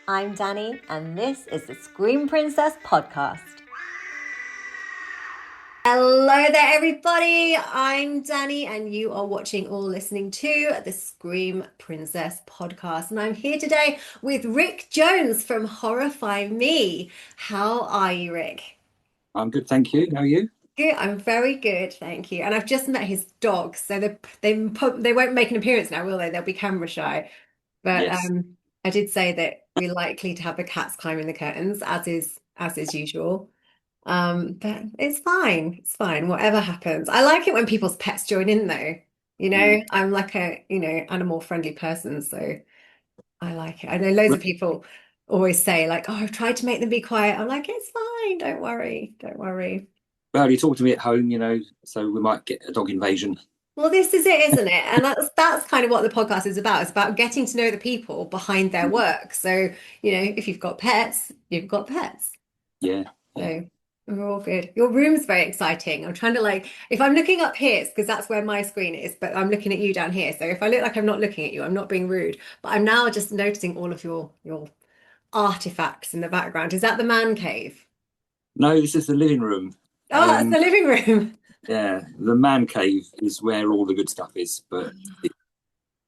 I'm Danny, and this is the Scream Princess podcast. Hello there, everybody. I'm Danny, and you are watching or listening to the Scream Princess podcast. And I'm here today with Rick Jones from Horrorfy Me. How are you, Rick? I'm good, thank you. How are you? Good. I'm very good, thank you. And I've just met his dogs, so they won't make an appearance now, will they? They'll be camera shy. But Yes. I did say that we're likely to have the cats climbing the curtains, as is usual. But it's fine. It's fine. Whatever happens. I like it when people's pets join in though. Mm. I'm like a, animal friendly person, so I like it. I know loads Well, of people always say like, "Oh, I've tried to make them be quiet." I'm like, "It's fine. Don't worry. Don't worry." well, you talk to me at home, so we might get a dog invasion. Well, this is it, isn't it? And that's kind of what the podcast is about. It's about getting to know the people behind their Mm. work. So, if you've got pets, you've got pets. Yeah, yeah. So we're all good. Your room's very exciting. I'm trying to if I'm looking up here, it's because that's where my screen is, but I'm looking at you down here. So if I look like I'm not looking at you, I'm not being rude. But I'm now just noticing all of your artifacts in the background. Is that the man cave? No, this is the living room. Oh, that's the living room. Yeah, the man cave is where all the good stuff is, but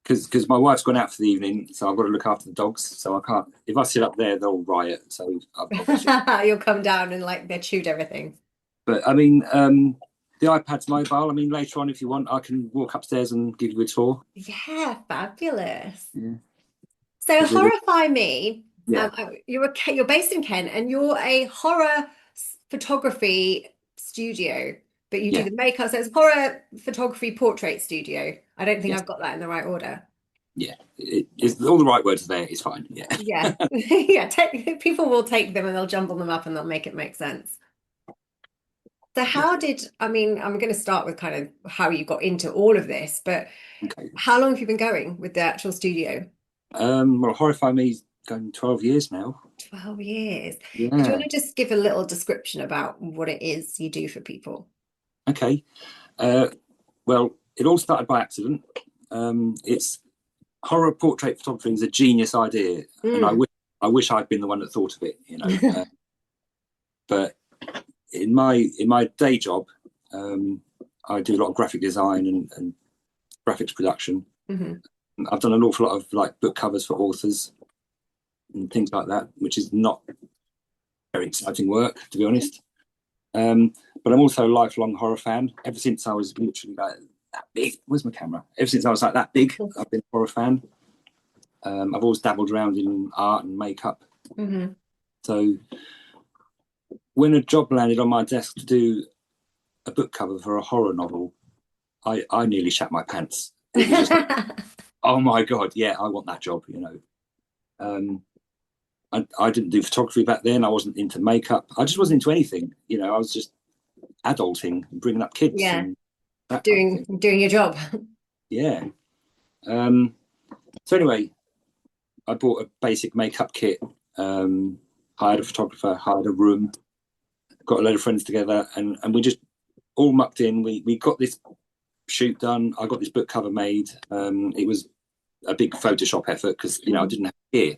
because my wife's gone out for the evening, so I've got to look after the dogs. So I can't. If I sit up there, they'll riot. So I've got to. You'll come down and like they chewed everything. But the iPad's mobile. I mean, later on, if you want, I can walk upstairs and give you a tour. Yeah, fabulous. Yeah. So Is it? horrify me. Yeah. You're based in Kent, and you're a horror photography studio, but you do Yeah. the makeup. So it's horror photography portrait studio. I don't think Yes. I've got that in the right order. Yeah. It's all the right words there. It's fine. Yeah. Yeah, yeah. People will take them and they'll jumble them up and they'll make it make sense. So Yeah. I mean, I'm going to start with kind of how you got into all of this, but Okay. how long have you been going with the actual studio? Well, Horrify Me's going 12 years now. 12 years. So do you want Yeah. to just give a little description about what it is you do for people? Okay. Uh, well, it all started by accident. It's horror portrait photography is a genius idea, and Mm. I wish I'd been the one that thought of it. But in my day job, um, I do a lot of graphic design and graphics production. hmm I've done an awful lot of like book covers for authors and things like that, which is not very exciting work, to be honest. But I'm also a lifelong horror fan. Ever since I was literally like that big, where's my camera? Ever since I was like that big, I've been a horror fan. I've always dabbled around in art and makeup. hmm So when a job landed on my desk to do a book cover for a horror novel, I nearly shat my pants. It was just like, oh my God, yeah, I want that job. Um, I didn't do photography back then. I wasn't into makeup. I just wasn't into anything. I was just adulting, bringing up kids Yeah, and that kind of doing thing. doing your job. Yeah. Um, so anyway, I bought a basic makeup kit, hired a photographer, hired a room, got a load of friends together, and we just all mucked in. We got this shoot done. I got this book cover made. It was a big Photoshop effort because I didn't have gear.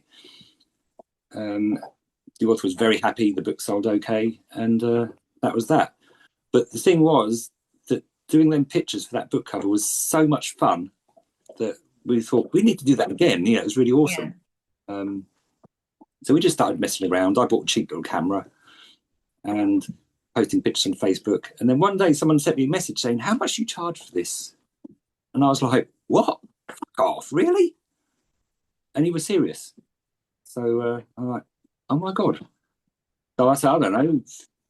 The author was very happy. The book sold okay, and that was that. But the thing was that doing them pictures for that book cover was so much fun that we thought we need to do that again. It was really Yeah. awesome. Um, so we just started messing around. I bought a cheap little camera and posting pictures on Facebook. And then one day someone sent me a message saying, "How much do you charge for this?" And I was like, "What? Fuck off, really?" And he was serious. So I'm like, "Oh my God." So I said, "I don't know,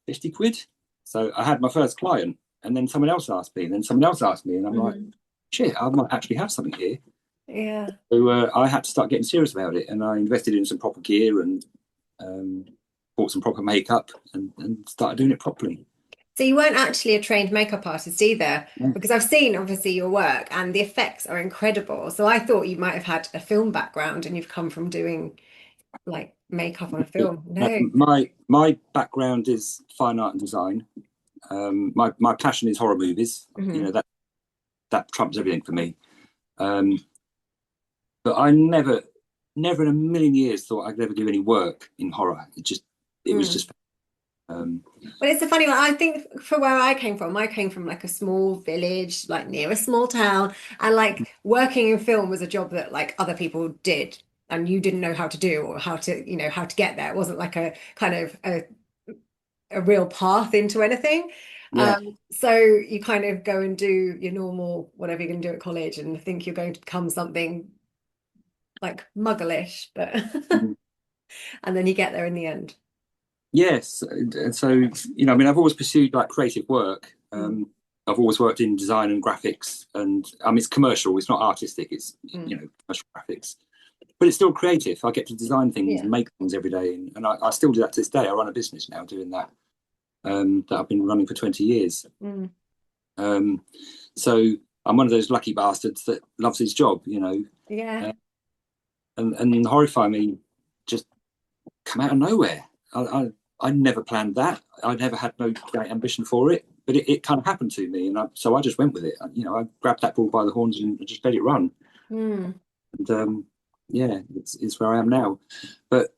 50 quid." So I had my first client, and then someone else asked me, and then someone else asked me, and I'm like, hmm shit, I might actually have something here. Yeah. So I had to start getting serious about it, and I invested in some proper gear and um, bought some proper makeup and started doing it properly. So you weren't actually a trained makeup artist either, because I've seen obviously your work and the effects are incredible. So I thought you might have had a film background and you've come from doing like makeup on a film. No. My background is fine art and design. My passion is horror movies. hmm That trumps everything for me. Um, but I never never in a million years thought I'd ever do any work in horror. It was Mm. just um, But it's a funny one. I think for where I came from like a small village, like near a small town, and like working in film was a job that like other people did, and you didn't know how to do or how to, how to get there. It wasn't like a kind of a real path into anything. yeah. So you kind of go and do your normal whatever you're going to do at college and think you're going to become something like muggleish, but Mm. and then you get there in the end. Yes, and so I mean, I've always pursued like creative work. Mm, I've always worked in design and graphics, and I mean, it's commercial. It's not artistic. It's mm. commercial graphics, but it's still creative. I get to design things Yeah. and make things every day, and I still do that to this day. I run a business now doing that that I've been running for 20 years. Mm. Um, so I'm one of those lucky bastards that loves his job, Yeah. uh, and Horrify Me just come out of nowhere. I never planned that. I never had no great ambition for it, but it kind of happened to me, and so I just went with it. I grabbed that bull by the horns and just let it run. Mm. And yeah, it's where I am now. But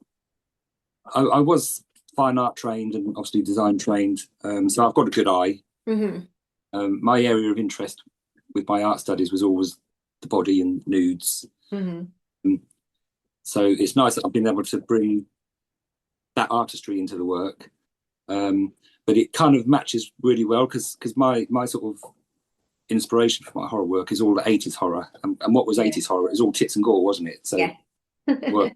I was fine art trained and obviously design trained, so I've got a good eye. Hmm. My area of interest with my art studies was always the body and nudes. Hmm. Um, so it's nice that I've been able to bring that artistry into the work. But it kind of matches really well because my sort of inspiration for my horror work is all the 80s horror. And what was Yeah. 80s horror? It was all tits and gore, wasn't it? So, Yeah. well,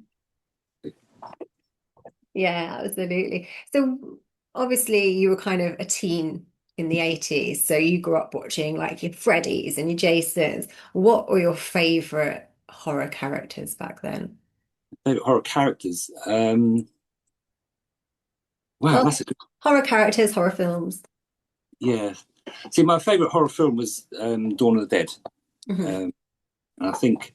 Yeah, absolutely. So obviously you were kind of a teen in the 80s, so you grew up watching like your Freddys and your Jasons. What were your favorite horror characters back then? favorite horror characters. Wow, Well, that's a good, horror characters, horror films. yeah. See, my favorite horror film was Dawn of the Dead. Hmm. Um, and I think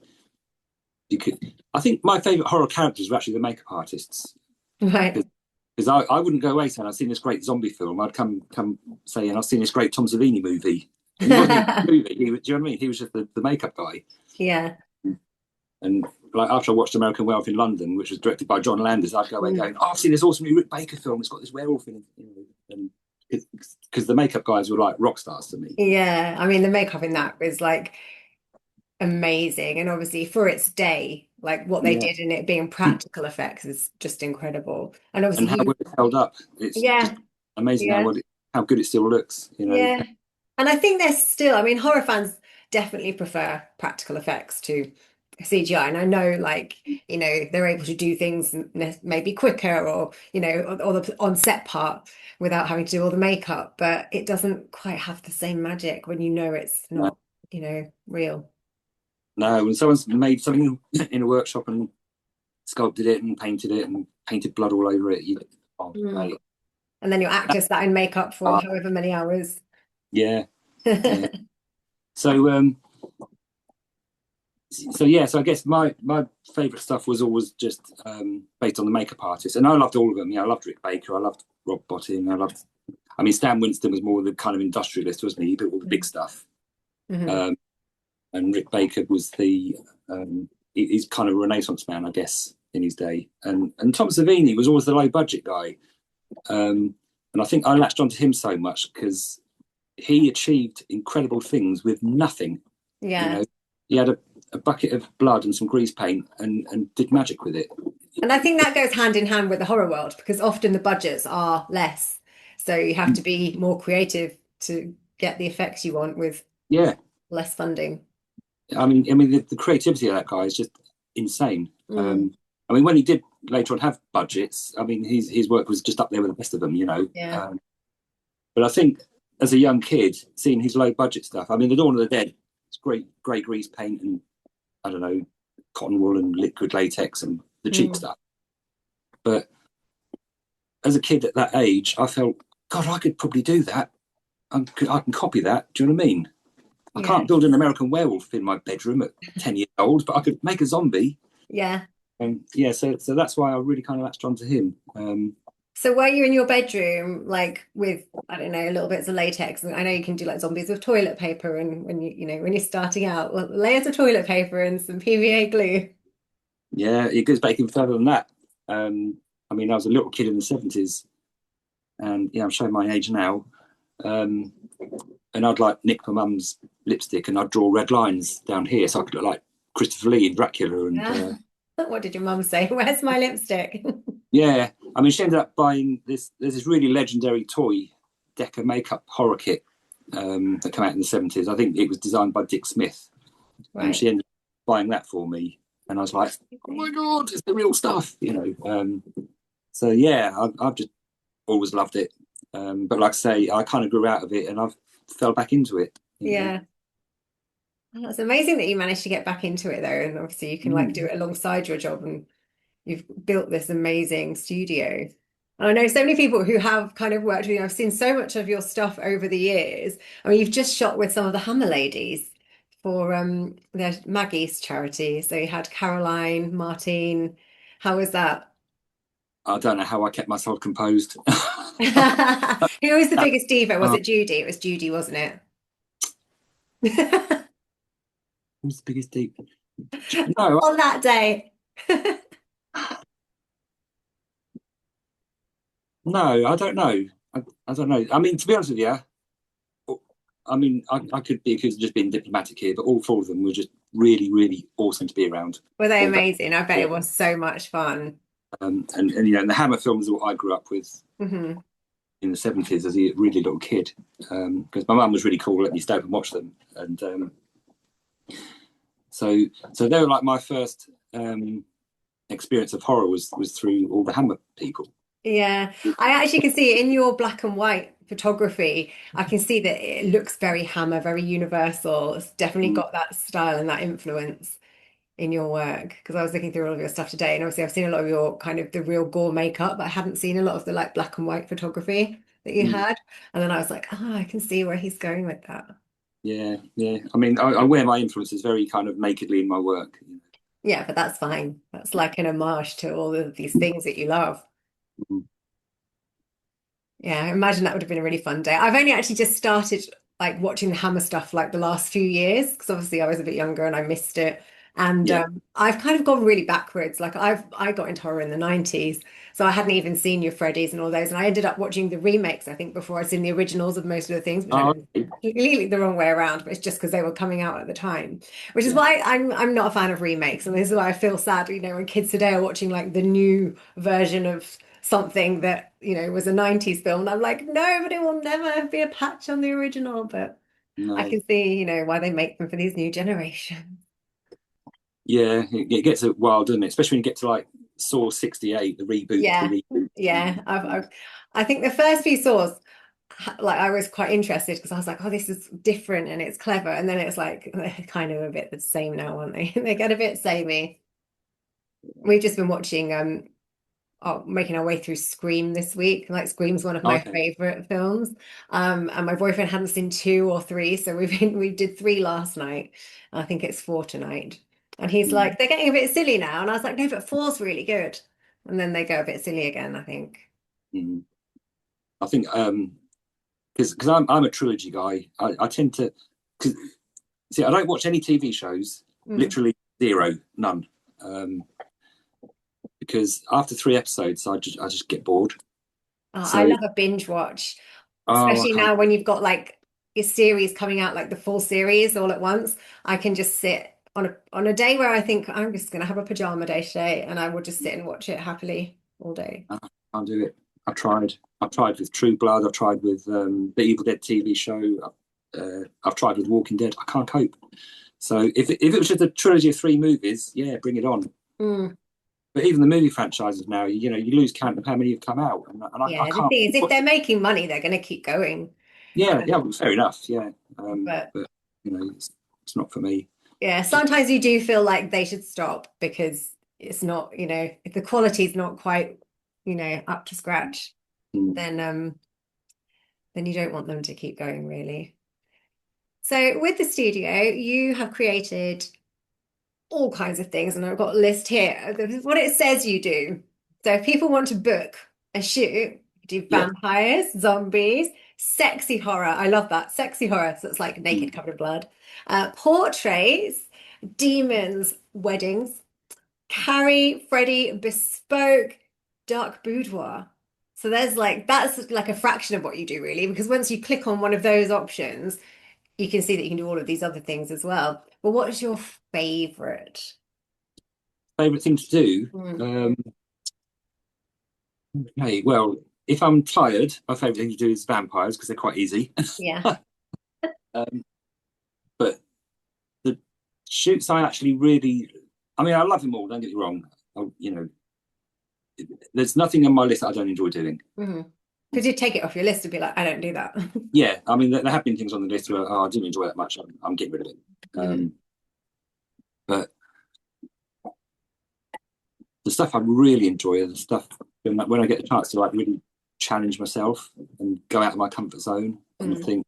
you could, I think my favorite horror characters were actually the makeup artists Right. because I wouldn't go away saying I've seen this great zombie film. I'd come saying I've seen this great Tom Savini movie, and he wasn't even a movie. Do you know what I mean? He was just the makeup guy. Yeah. And like after I watched American Werewolf in London, which was directed by John Landis, I'd go away Mm. going, "Oh, I've seen this awesome new Rick Baker film. It's got this werewolf in it." And because the makeup guys were like rock stars to me. Yeah. I mean, the makeup in that was like amazing. And obviously for its day, like what they Yeah, did in it being practical effects is just incredible. And obviously and how well it held up. It's just yeah, amazing yeah, how good it still looks. yeah. And I think there's still, I mean, horror fans definitely prefer practical effects to CGI. And I know, like, they're able to do things maybe quicker or, or the on set part without having to do all the makeup, but it doesn't quite have the same magic when you know it's No, not, real. no, when someone's made something in a workshop and sculpted it and painted it and painted blood all over it, oh, Mm. mate. And then your actor sat in makeup for however many hours. Yeah, yeah. So so I guess my favorite stuff was always just based on the makeup artist, and I loved all of them. I loved Rick Baker, I loved Rob Bottin, I mean, Stan Winston was more the kind of industrialist, wasn't he? He built all the big stuff. Hmm. Um, and Rick Baker was he's kind of a Renaissance man, I guess, in his day. And Tom Savini was always the low budget guy. And I think I latched onto him so much because he achieved incredible things with nothing. You Yeah. know, he had a bucket of blood and some grease paint and did magic with it. And I think that goes hand in hand with the horror world because often the budgets are less. So you have to be more creative to get the effects you want with Yeah, less funding. I mean, the creativity of that guy is just insane. Mm, I mean, when he did later on have budgets, I mean, his work was just up there with the best of them. yeah. But I think as a young kid, seeing his low budget stuff, I mean, The Dawn of the Dead, it's great grease paint and I don't know, cotton wool and liquid latex and the cheap Mm, stuff. But as a kid at that age, I felt, God, I could probably do that. I can copy that. Do you know what I mean? I yeah. can't build an American werewolf in my bedroom at 10 years old, but I could make a zombie. Yeah. And yeah, so that's why I really kind of latched onto him. So were you in your bedroom like with, I don't know, little bits of latex? And I know you can do like zombies with toilet paper and when when you're starting out, well, layers of toilet paper and some PVA glue. Yeah, it goes back even further than that. I mean, I was a little kid in the 70s, and yeah, I'm showing my age now. Um, and I'd like nick my mum's lipstick, and I'd draw red lines down here, so I could look like Christopher Lee in Dracula. And Yeah. What did your mum say? Where's my lipstick? yeah, I mean, she ended up buying this. There's this really legendary toy Decca makeup horror kit that came out in the 70s. I think it was designed by Dick Smith, and Right. she ended up buying that for me. And I was like, "Oh my god, it's the real stuff," you know. So yeah, I've just always loved it. But like I say, I kind of grew out of it, and I've fell back into it. You know. Yeah. Oh, it's amazing that you managed to get back into it though, and obviously you can like do Mm. it alongside your job, and you've built this amazing studio. And I know so many people who have kind of worked with you. I've seen so much of your stuff over the years. I mean, you've just shot with some of the Hammer ladies for their Maggie's charity. So you had Caroline, Martine. How was that? I don't know how I kept myself composed. Who was the biggest diva? Was Oh, it Judy? It was Judy, wasn't it? who's the biggest deep? No, On that day. no, I don't know. I don't know. I mean, to be honest with you, I mean, I could be accused of just being diplomatic here, but all four of them were just really, really awesome to be around. Were they All that, amazing? I bet yeah. it was so much fun. And you know, and the Hammer films are what I grew up with Hmm. in the 70s as a really little kid. Because my mum was really cool, let me stay up and watch them. And so they were like my first experience of horror was through all the Hammer people. Yeah, I actually can see it in your black and white photography. I can see that it looks very Hammer, very universal. It's definitely Mm, got that style and that influence in your work. Because I was looking through all of your stuff today, and obviously I've seen a lot of your kind of the real gore makeup, but I hadn't seen a lot of the like black and white photography that you mm. had. And then I was like, oh, I can see where he's going with that. Yeah, yeah. I mean, I wear my influences very kind of nakedly in my work. You Yeah, but that's fine. That's like an homage to all of these things that you love. know. Yeah, I imagine that would have been a really fun day. I've only actually just started like watching the Hammer stuff like the last few years because obviously I was a bit younger and I missed it. And Yeah. I've kind of gone really backwards. Like I got into horror in the 90s, so I hadn't even seen your Freddy's and all those. And I ended up watching the remakes, I think, before I'd seen the originals of most of the things, which I know Oh, is okay. completely the wrong way around, but it's just because they were coming out at the time. Which is Yeah. why I'm not a fan of remakes. And this is why I feel sad, when kids today are watching like the new version of something that, was a 90s film. And I'm like, no, but it will never be a patch on the original. But I No. can see, why they make them for these new generations. Yeah, it gets a wild, doesn't it? Especially when you get to like Saw 68, the reboot of the Yeah, reboot. yeah. I think the first few Saws, like I was quite interested because I was like, oh, this is different and it's clever. And then it's like they're kind of a bit the same now, aren't they? They get a bit samey. We've just been watching making our way through Scream this week. Like Scream's one of Oh, my okay. favorite films. And my boyfriend hadn't seen two or three, so we did three last night. I think it's four tonight. And he's Mm, like, they're getting a bit silly now. And I was like, no, but four's really good. And then they go a bit silly again, I think. mm. I think because I'm a trilogy guy. I tend to cause, see I don't watch any TV shows. Mm. Literally zero, none. Um, because after three episodes, I just get bored. I So love a binge watch, oh, I especially can't. now when you've got like your series coming out, like the full series all at once. I can just sit on a day where I think I'm just gonna have a pajama day today, and I will just sit and watch it happily all day. I can't do it. I've tried. I've tried with True Blood. I've tried with the Evil Dead TV show. I've tried with Walking Dead. I can't cope. So if it was just a trilogy of three movies, yeah, bring it on. Mm. But even the movie franchises now, you lose count of how many have come out, and I Yeah, the can't. thing is, if they're making money, they're going to keep going. Yeah, yeah, Um, well, fair enough. Yeah, but but it's not for me. yeah, Just sometimes you do feel like they should stop because it's not, if the quality is not quite, up to scratch, mm, then you don't want them to keep going, really. So with the studio, you have created all kinds of things, and I've got a list here. This is what it says you do. So if people want to book a shoot, you do yeah, vampires, zombies, sexy horror. I love that. Sexy horror. So it's like naked, mm, covered in blood. Portraits, demons, weddings. Carrie, Freddie, bespoke, dark boudoir. So there's like that's like a fraction of what you do really, because once you click on one of those options, you can see that you can do all of these other things as well. But what is your favorite? Favorite thing to do? Mm, Okay, well, if I'm tired, my favorite thing to do is vampires because they're quite easy. yeah. um, but the shoots I actually really, I mean, I love them all. Don't get me wrong. You know, there's nothing on my list that I don't enjoy doing. Hmm. Could you take it off your list and be like, I don't do that? Yeah, I mean, there have been things on the list where I didn't enjoy that much. I'm getting rid of it. Mhm. But the stuff I really enjoy is the stuff when I get the chance to like really challenge myself and go out of my comfort zone and Mm,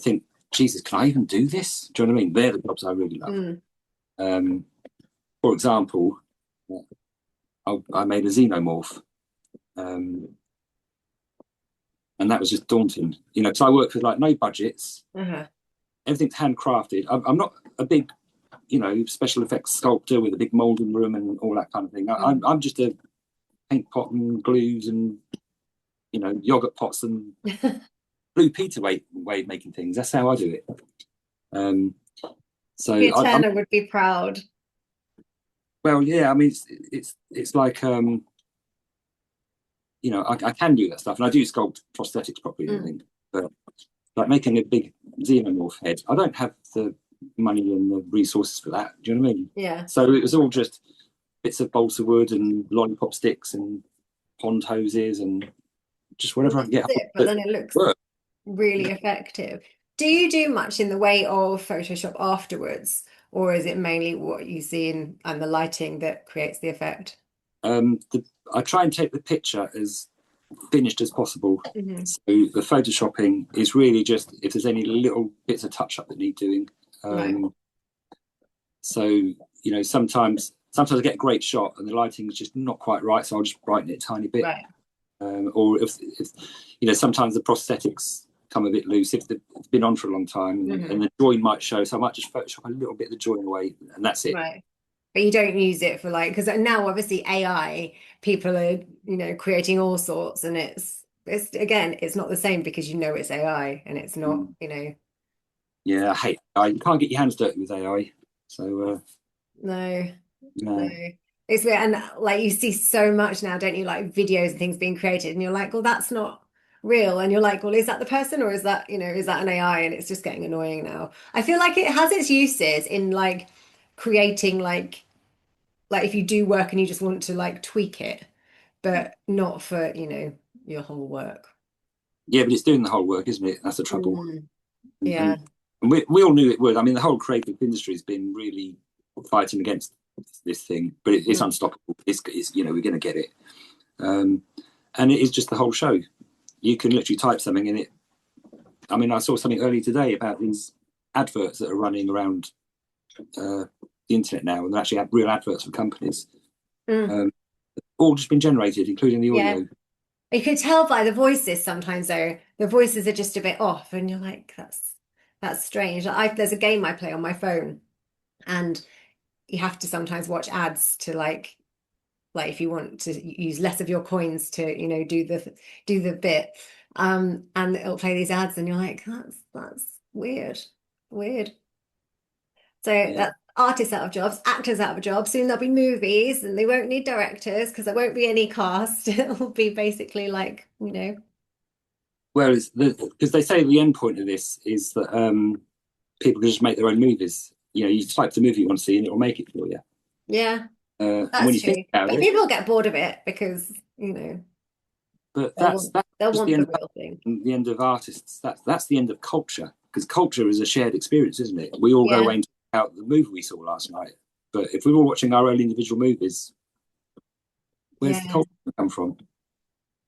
think, Jesus, can I even do this? Do you know what I mean? They're the jobs I really love. mm. Um, for example, I made a xenomorph, um, and that was just daunting. You know, because I work with like no budgets, Uh-huh. everything's handcrafted. I'm not a big, you know, special effects sculptor with a big molding room and all that kind of thing. Mm. I'm just a paint pot and glues and yogurt pots and Blue Peter way of making things. That's how I do it. Um, so Tia I'm Turner would be proud. well, yeah. I mean, it's like I can do that stuff, and I do sculpt prosthetics properly and Mm. everything. But like making a big xenomorph head, I don't have the money and the resources for that. Do you know what I mean? Yeah. So it was all just bits of balsa wood and lollipop sticks and pond hoses and just Well, whatever I this can is get hold it, of but that then it looks work. really effective. Do you do much in the way of Photoshop afterwards, or is it mainly what you see in and the lighting that creates the effect? I try and take the picture as finished as possible. Hmm. So the photoshopping is really just if there's any little bits of touch up that need doing. Right, So sometimes I get a great shot and the lighting is just not quite right, so I'll just brighten it a tiny bit. right, Or if sometimes the prosthetics come a bit loose if it's been on for a long time hmm, and the join might show, so I might just Photoshop a little bit of the join away and that's it. right. But you don't use it for like, because now obviously AI, people are, creating all sorts, and it's again, it's not the same because you know it's AI and it's not, Mm. you know, Yeah, I hate AI. You can't get your hands dirty with AI. So no. No, no. it's weird. And like you see so much now, don't you? Like videos and things being created, and you're like, well, that's not real. And you're like, well, is that the person or is that, is that an AI? And it's just getting annoying now. I feel like it has its uses in like creating like if you do work and you just want to like tweak it, but not for, your whole work. Yeah, but it's doing the whole work, isn't it? That's the trouble. Mm, And, yeah. and, and we all knew it would. I mean, the whole creative industry has been really fighting against this thing, but it's Mm, unstoppable. It's we're going to get it. Um, and it is just the whole show. You can literally type something in it. I mean, I saw something earlier today about these adverts that are running around the internet now, and they're actually real adverts for companies. mm, Um, all just been generated, including the yeah. audio. You could tell by the voices sometimes though, the voices are just a bit off and you're like, that's strange. There's a game I play on my phone and you have to sometimes watch ads to like if you want to use less of your coins to, do the bit. And it'll play these ads and you're like, that's weird. Weird. So Yeah. that artists out of jobs, actors out of a job. Soon there'll be movies and they won't need directors because there won't be any cast. It'll be basically like, Whereas, because they say the end point of this is that people can just make their own movies. You type the movie you want to see and it will make it for you. yeah, And when that's you think true. about But it, people get bored of it because, but they'll that's want that's they'll just the want the end real thing. of the end of artists. That's the end of culture because culture is a shared experience, isn't it? We all go Yeah, away and talk about the movie we saw last night, but if we were watching our own individual movies, where's the yeah. culture come from?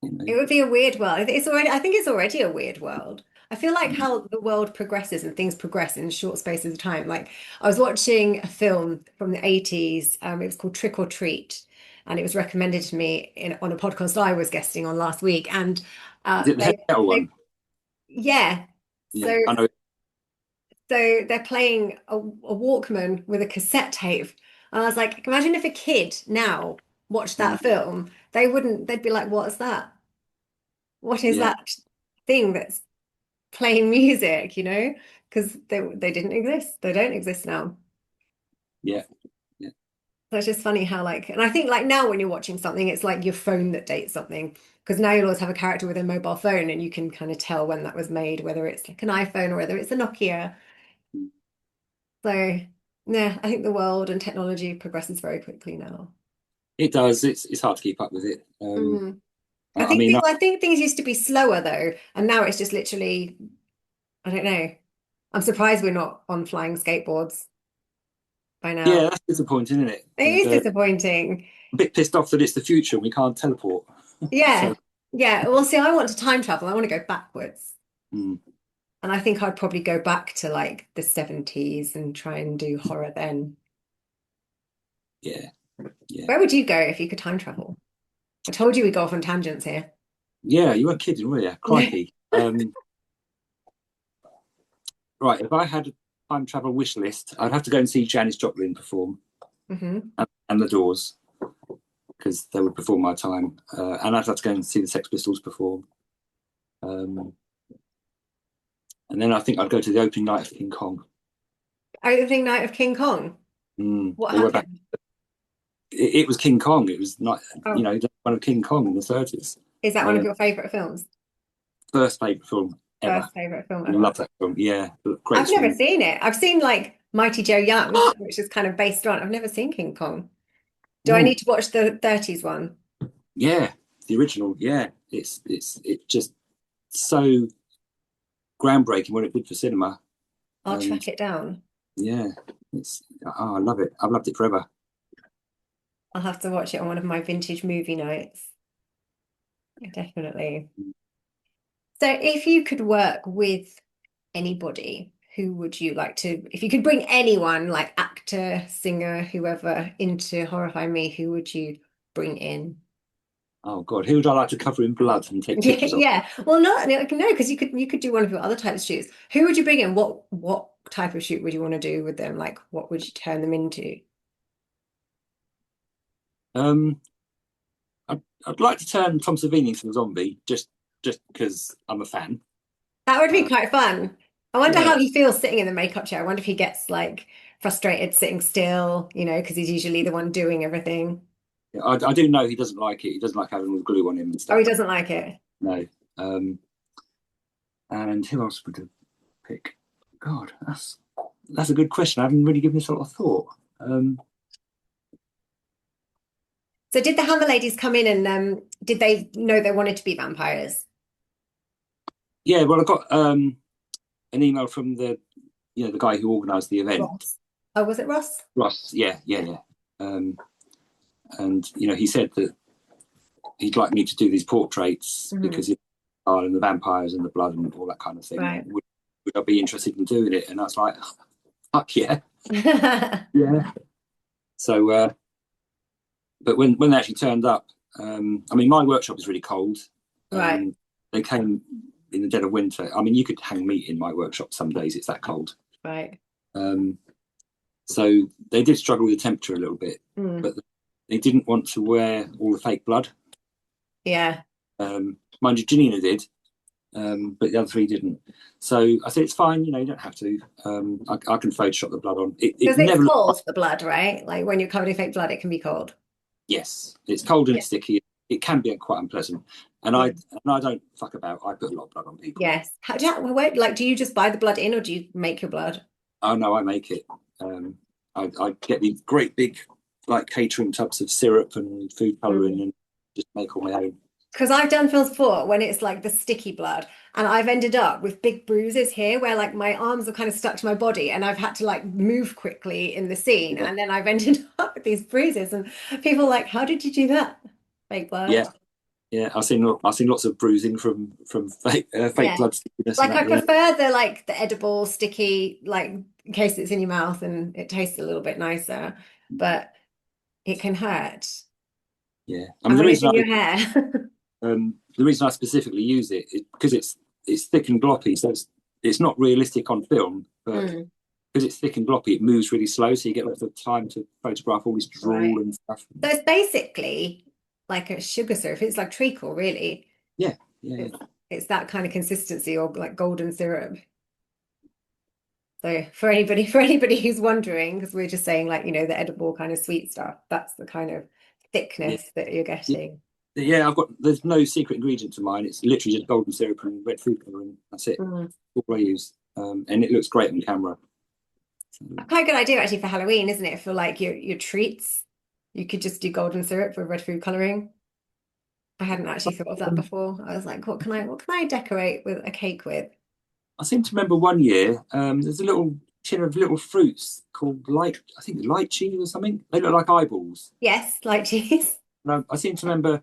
You It know? would be a weird world. I think it's already a weird world. I feel like how the world progresses and things progress in short spaces of time. Like I was watching a film from the 80s. It was called Trick or Treat, and it was recommended to me on a podcast I was guesting on last week. And Is it the heavy metal they one? yeah. Yeah, So I know. so they're playing a Walkman with a cassette tape. And I was like, imagine if a kid now watched Mm, that film, they wouldn't, they'd be like, what is that? What is yeah, that thing that's playing music, you know? Because they didn't exist. They don't exist now. yeah, yeah. So it's just funny how like, and I think like now when you're watching something, it's like your phone that dates something. Because now you'll always have a character with a mobile phone and you can kind of tell when that was made, whether it's like an iPhone or whether it's a Nokia. Mm. So yeah, I think the world and technology progresses very quickly now. It does. It's hard to keep up with it. Mm. I mean, I think things used to be slower though, and now it's just literally, I don't know. I'm surprised we're not on flying skateboards by now. yeah, that's disappointing, isn't it? It And is disappointing. a bit pissed off that it's the future and we can't teleport. So, Yeah. Yeah. Well, see, I want to time travel. I want to go backwards. mm, And I think I'd probably go back to like the 70s and try and do horror then. yeah, yeah, Where would you go if you could time travel? I told you we go off on tangents here. yeah. You weren't kidding, were you? Crikey. Right. If I had a time travel wish list, I'd have to go and see Janis Joplin perform Hmm. and the Doors because they would perform my time, and I'd have to go and see the Sex Pistols perform. Um, and then I think I'd go to the opening night of King Kong. Opening night of King Kong. What They were back. happened? It was King Kong. It was not, Oh, one of King Kong in the 30s. is that one of Uh, your favorite films? First favourite film ever. First favorite film ever? Love that film. Yeah, great I've never song. seen it. I've seen like Mighty Joe Young, which is kind of based on. I've never seen King Kong. Do I need Mm, to watch the 30s one? yeah, the original. Yeah, it's just so groundbreaking what it did for cinema. I'll And track it down. yeah, I love it. I've loved it forever. I'll have to watch it on one of my vintage movie nights. Definitely. So if you could work with anybody, who would you like to, if you could bring anyone, like actor, singer, whoever, into Horrify Me, who would you bring in? Oh God, who would I like to cover in blood and take Yeah, pictures of? yeah. Well, not no, because you could do one of your other types of shoots. Who would you bring in? What type of shoot would you want to do with them? Like, what would you turn them into? Um, I'd like to turn Tom Savini into a zombie just because I'm a fan. That would be Uh, quite fun. I wonder yeah, how he feels sitting in the makeup chair. I wonder if he gets like frustrated sitting still, because he's usually the one doing everything. yeah, I do know he doesn't like it. He doesn't like having all the glue on him and Oh, he stuff. doesn't like it. No. And who else would I pick? God, that's a good question. I haven't really given this a lot of thought. Um, So did the Hammer Ladies come in and did they know they wanted to be vampires? yeah, well, I got an email from the guy who organised the event, Ross. Oh, was it Ross? Ross. Yeah, yeah, yeah. Um, and he said that he'd like me to do these portraits Hmm. because and the vampires and the blood and all that kind of thing. Right. Would I be interested in doing it? And I was like, fuck yeah, yeah. So, but when they actually turned up, I mean, my workshop is really cold. Right. They came in the dead of winter. I mean, you could hang meat in my workshop some days. It's that cold. Right. Um, so they did struggle with the temperature a little bit, Mm. but they didn't want to wear all the fake blood. Yeah. Mind you, Janina did, but the other three didn't. So I said, it's fine, you don't have to. I can Photoshop the blood on. It Because it's never looked like, cold, the blood, right? Like when you're covered in fake blood, it can be cold. yes, it's cold and Yeah. it's sticky. It can be quite unpleasant. And I Yeah. and I don't fuck about. I put a lot of blood on people. Yes. Like, do you just buy the blood in or do you make your blood? Oh no, I make it. I get these great big like catering tubs of syrup and food colouring and just make all my own. Because I've done films before when it's like the sticky blood, and I've ended up with big bruises here where like my arms are kind of stuck to my body, and I've had to like move quickly in the scene, Yeah, and then I've ended up with these bruises, and people are like, "How did you do that?" Fake blood. yeah, yeah. I've seen lots of bruising from fake Yeah. blood stickiness and Like that. I Yeah, prefer the edible, sticky, like in case it's in your mouth and it tastes a little bit nicer, but it can hurt. yeah. I mean, And when it's in your hair. the reason I specifically use it is because it's thick and gloppy, so it's not realistic on film, but Mm. because it's thick and gloppy, it moves really slow, so you get lots of time to photograph all this Right. drool and stuff. So it's basically like a sugar syrup. It's like treacle, really. Yeah, yeah, It's yeah. it's that kind of consistency or like golden syrup. So for anybody who's wondering, because we're just saying like, the edible kind of sweet stuff, that's the kind of Yeah. thickness that you're Yeah. getting. Yeah, there's no secret ingredient to mine. It's literally just golden syrup and red food coloring. That's it. Mm. All I use. And it looks great on camera. So, Quite a good idea actually for Halloween, isn't it? For like your treats. You could just do golden syrup with red food coloring. I hadn't actually thought of that before. I was like, what can I decorate with a cake with? I seem to remember one year, there's a little tin of little fruits called I think lychee or something. They look like eyeballs. Yes, like cheese. And I seem to remember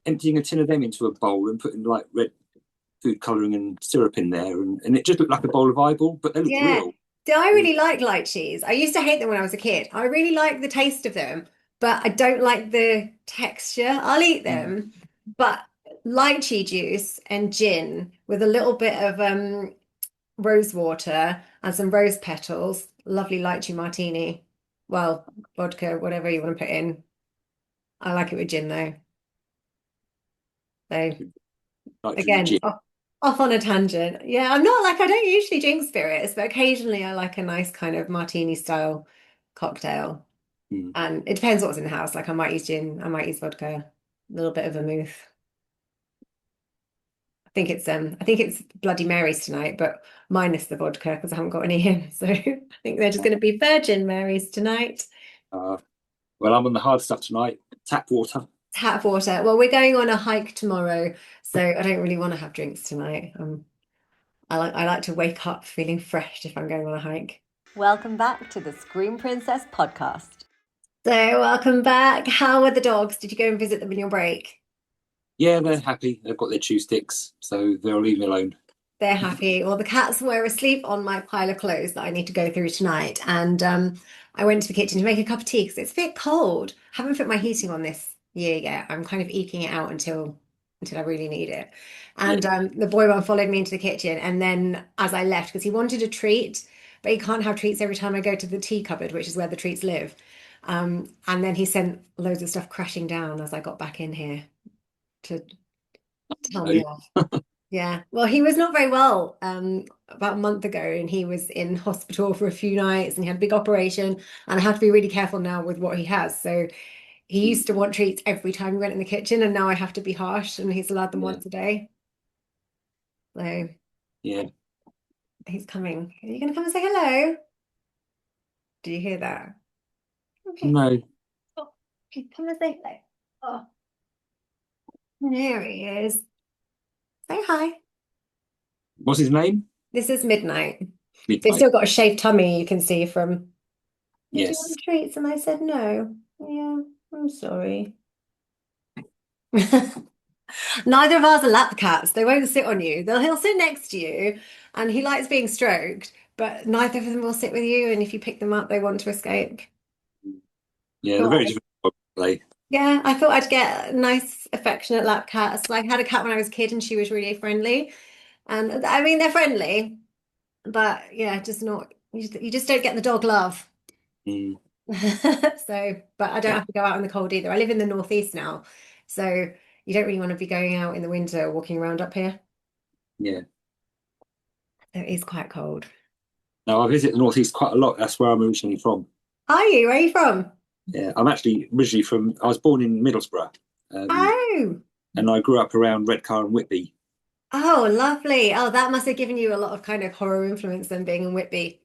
emptying a tin of them into a bowl and putting like red food colouring and syrup in there, and it just looked like a bowl of eyeball, but they looked Yeah. real. See, I really like light cheese. I used to hate them when I was a kid. I really like the taste of them, but I don't like the texture. I'll eat Mm. them, but lychee juice and gin with a little bit of rose water and some rose petals, lovely lychee martini. Well, vodka, whatever you want to put in. I like it with gin though. So Nitrogen again, gin. off on a tangent. Yeah, I don't usually drink spirits, but occasionally I like a nice kind of martini style cocktail. Mm. And it depends what's in the house. Like I might use gin, I might use vodka, a little bit of vermouth. I think it's Bloody Marys tonight, but minus the vodka because I haven't got any in. So I think they're just going to be Virgin Marys tonight. Uh, well, I'm on the hard stuff tonight. Tap water. Tap water. Well, we're going on a hike tomorrow, so I don't really want to have drinks tonight. I like to wake up feeling fresh if I'm going on a hike. Welcome back to the Scream Princess podcast. So, welcome back. How are the dogs? Did you go and visit them in your break? Yeah, they're happy. They've got their chew sticks, so they'll leave me alone. They're happy. Well, the cats were asleep on my pile of clothes that I need to go through tonight. And I went to the kitchen to make a cup of tea because it's a bit cold. Haven't put my heating on this year yet. I'm kind of eking it out until I really need it. Yeah, And the boy one followed me into the kitchen. And then as I left, because he wanted a treat, but he can't have treats every time I go to the tea cupboard, which is where the treats live. And then he sent loads of stuff crashing down as I got back in here to tell me no. off. Yeah. Well, he was not very well about a month ago, and he was in hospital for a few nights and he had a big operation. And I have to be really careful now with what he has. So he Mm. used to want treats every time he went in the kitchen, and now I have to be harsh, and he's allowed them Yeah, once a day. So yeah. he's coming. Are you going to come and say hello? Do you hear that? Okay. No. Oh, okay, come and say hello. Oh, there he is. Say hi. What's his name? This is Midnight. They've Midnight. still got a shaved tummy, you can see from. Did you Yes. want treats? And I said no. Yeah, I'm sorry. Neither of ours are lap cats. They won't sit on you. He'll sit next to you, and he likes being stroked, but neither of them will sit with you. And if you pick them up, they want to escape. Yeah, they're Thought very I'd- different. They. yeah, I thought I'd get nice, affectionate lap cats. Like, I had a cat when I was a kid, and she was really friendly. And I mean, they're friendly, but yeah, just not. You just don't get the dog love. Mm. So, but I don't Yeah, have to go out in the cold either. I live in the northeast now, so you don't really want to be going out in the winter walking around up here. yeah. So it is quite cold. Now I visit the northeast quite a lot. That's where I'm originally from. Are you? Where are you from? Yeah, I'm actually originally from. I was born in Middlesbrough, Oh, and I grew up around Redcar and Whitby. oh, lovely. Oh, that must have given you a lot of kind of horror influence then being in Whitby.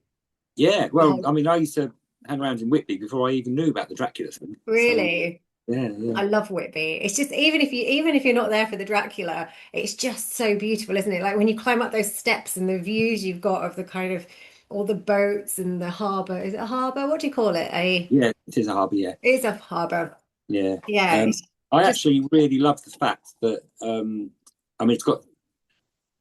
Yeah, well, Oh, I mean, I used to hang around in Whitby before I even knew about the Dracula thing. So really? yeah, yeah, I love Whitby. It's just even if you're not there for the Dracula, it's just so beautiful, isn't it? Like when you climb up those steps and the views you've got of the kind of all the boats and the harbour. Is it a harbour? What do you call it? yeah. It is a harbour. Yeah, It is a harbour. yeah. Yeah, it's I just actually really love the fact that I mean,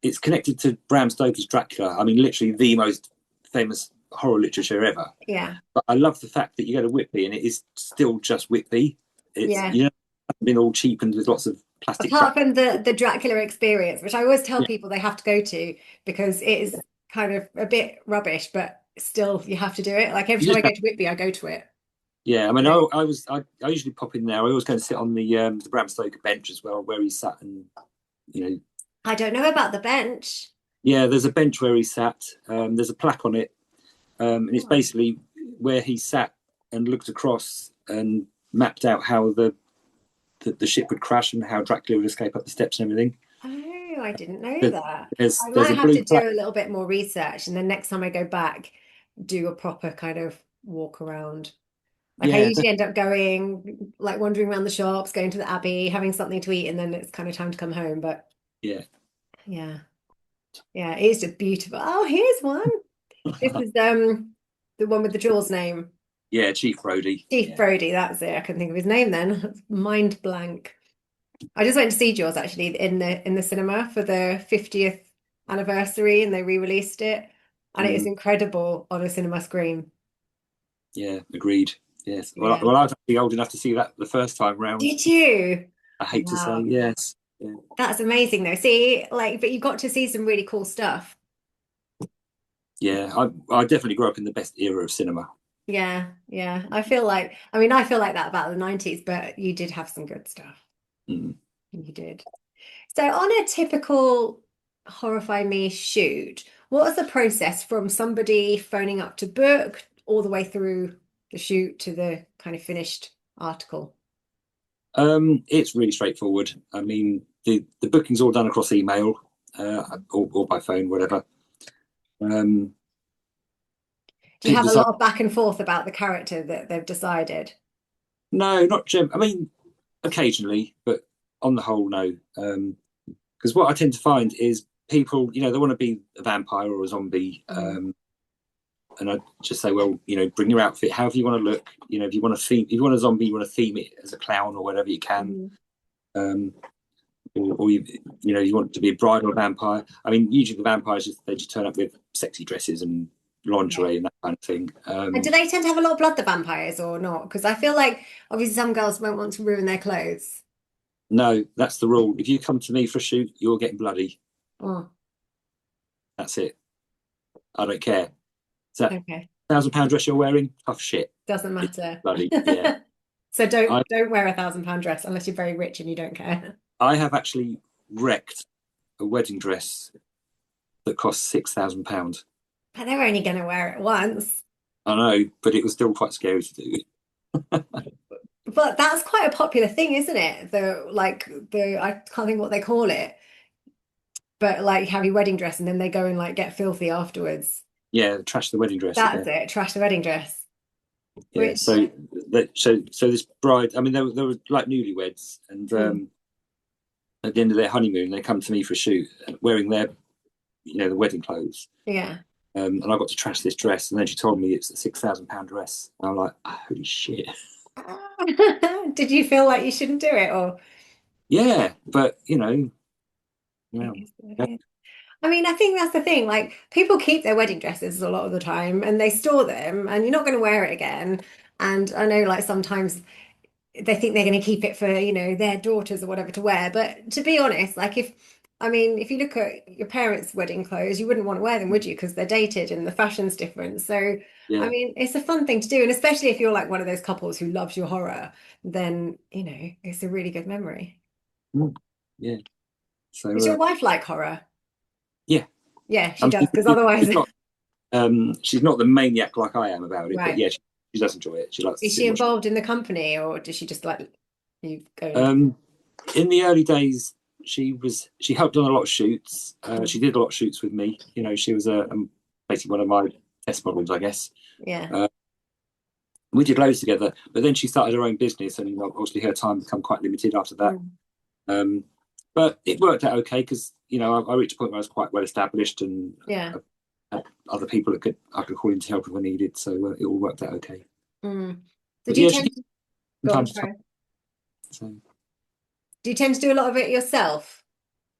it's connected to Bram Stoker's Dracula. I mean, literally the most famous horror literature ever. yeah, But I love the fact that you go to Whitby and it is still just Whitby. It's yeah. been all cheapened with lots of plastic Apart crap. from the Dracula experience, which I always tell Yeah, people they have to go to because it is kind of a bit rubbish, but still you have to do it. Like every You time I just go have, to Whitby, I go to it. yeah. I mean, So I usually pop in there. I always go and sit on the Bram Stoker bench as well, where he sat, and you know, I don't know about the bench. yeah. There's a bench where he sat. There's a plaque on it, and it's Oh. basically where he sat and looked across and mapped out how the ship would crash and how Dracula would escape up the steps and everything. Oh, I didn't know But that. I there's might a have blue to plaque. do a little bit more research, and then next time I go back, do a proper kind of walk around. Like I Yeah, usually end up going, like wandering around the shops, going to the Abbey, having something to eat, and then it's kind of time to come home. But yeah. yeah, yeah, it is just beautiful. Oh, here's one. This is the one with the Jaws name. Yeah, Chief Brody. Steve Yeah. Brody, that's it. I couldn't think of his name then. Mind blank. I just went to see Jaws actually in the cinema for the 50th anniversary and they re-released it. And it is Mm, incredible on a cinema screen. yeah, agreed. Yes. Yeah. Well, I was actually old enough to see that the first time round. Did you? I hate to say Wow. yes. Yeah. That's amazing though. See, like, but you got to see some really cool stuff. Yeah, I definitely grew up in the best era of cinema. Yeah, yeah. I feel like that about the 90s, but you did have some good stuff. Mm. You did. So on a typical Horrify Me shoot, what is the process from somebody phoning up to book all the way through the shoot to the kind of finished article? It's really straightforward. I mean, the booking's all done across email, or by phone, whatever. Um, Do you People have a decide. lot of back and forth about the character that they've decided? No, not Jim. I mean, occasionally, but on the whole, no. Because what I tend to find is people, they want to be a vampire or a zombie, Mm, and I just say, well, bring your outfit, however you want to look. If you want to theme, if you want a zombie, you want to theme it as a clown or whatever you can. mhm. Um, or you want it to be a bride or a vampire. I mean, usually the vampires they just turn up with sexy dresses and Yeah. lingerie and that kind of thing. And do they tend to have a lot of blood, the vampires, or not? Because I feel like obviously some girls won't want to ruin their clothes. No, that's the rule. If you come to me for a shoot, you're getting bloody. Oh, That's it. I don't care. Is that okay. £1,000 dress you're wearing? Tough shit. Doesn't It's matter. bloody. Yeah. So I don't wear £1,000 dress unless you're very rich and you don't care. I have actually wrecked a wedding dress that cost £6,000. But they're only going to wear it once. I know, but it was still quite scary to do. But that's quite a popular thing, isn't it? The I can't think what they call it, but like have your wedding dress and then they go and like get filthy afterwards. Yeah, trash the wedding dress. That's Yeah, it, trash the wedding dress. yeah. Which So this bride. I mean, they were like newlyweds, and mm, at the end of their honeymoon, they come to me for a shoot, wearing their the wedding clothes. yeah. And I got to trash this dress, and then she told me it's a £6,000 dress. And I'm like, holy shit. Did you feel like you shouldn't do it or Yeah, but it well, is what yeah, it is? I mean, I think that's the thing. Like, people keep their wedding dresses a lot of the time and they store them, and you're not going to wear it again. And I know, like, sometimes they think they're going to keep it for, their daughters or whatever to wear. But to be honest, like, if you look at your parents' wedding clothes, you wouldn't want to wear them, would you? Because they're dated and the fashion's different. So, I yeah, mean, it's a fun thing to do. And especially if you're like one of those couples who loves your horror, then, it's a really good memory. mm, yeah. Does So your wife like horror? yeah, Yeah, she I does. mean, Because otherwise, she's not the maniac like I am about it, but right. yeah, she does enjoy it. She likes to Is sit she and watch. involved in the company or does she just like you go and Um, in the early days, she helped on a lot of shoots. mm, She did a lot of shoots with me. She was basically one of my test models, I guess. yeah. Uh, we did loads together, but then she started her own business, and obviously her time became quite limited after that. Mm, Um, but it worked out okay because I reached a point where I was quite well established, and yeah. I had other people that I could call in to help if I needed. So it all worked out okay. Mm. So But do you yeah, she tend did to from go on, time to time. sorry. So Do you tend to do a lot of it yourself?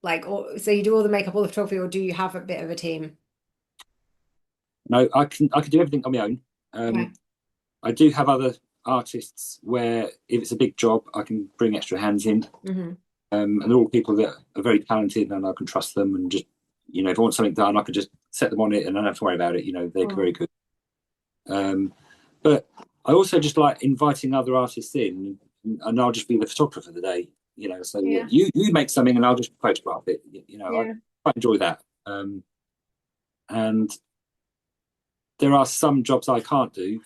Like or so you do all the makeup, all the photography, or do you have a bit of a team? no, I can do everything on my own. Okay. I do have other artists where if it's a big job, I can bring extra hands in. Hmm. And they're all people that are very talented, and I can trust them. And just if I want something done, I can just set them on it, and I don't have to worry about it. They're very Oh, good. But I also just like inviting other artists in, and I'll just be the photographer for the day. So Yeah. you make something and I'll just photograph it. Yeah. I enjoy that. And there are some jobs I can't do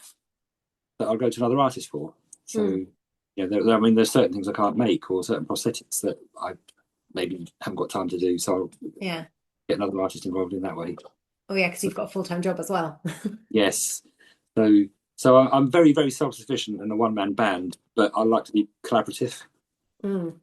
that I'll go to another artist for. So there's certain things I can't make, or certain prosthetics that I maybe haven't got time to do. So I'll Yeah. get another artist involved in that way. Oh yeah, because you've got a full-time job as well. Yes. So I'm very, very self-sufficient in a one-man band, but I like to be collaborative. Mm.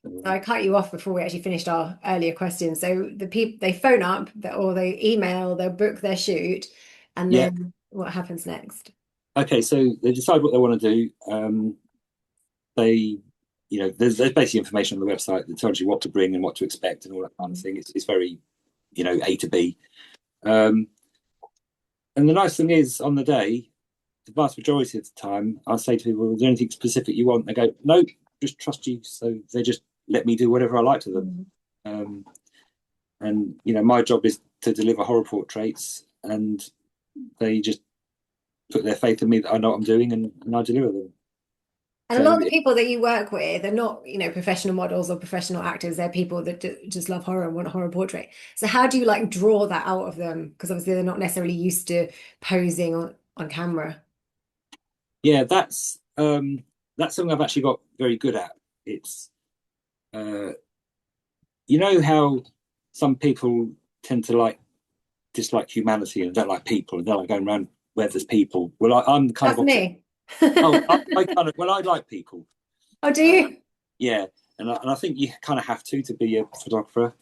So I cut you off before we actually finished our earlier question. So the people, they phone up or they email, they'll book their shoot, and Yeah. then what happens next? Okay, so they decide what they want to do. There's basically information on the website that tells you what to bring and what to expect and all that kind of thing. It's very, A to B. And the nice thing is, on the day, the vast majority of the time, I say to people, "Is there anything specific you want?" They go, "No, just trust you." So they just let me do whatever I like to them. And my job is to deliver horror portraits, and they just put their faith in me that I know what I'm doing, and I deliver them. And a lot of the people that you work with, they're not, professional models or professional actors. They're people that just love horror and want a horror portrait. So how do you like draw that out of them? Because obviously they're not necessarily used to posing on camera. Yeah, that's something I've actually got very good at. It's how some people tend to dislike humanity and don't like people and don't like going around where there's people. Well, I'm kind That's of opposite. me. I like people. Oh, do you? Yeah, and I think you kind of have to be a photographer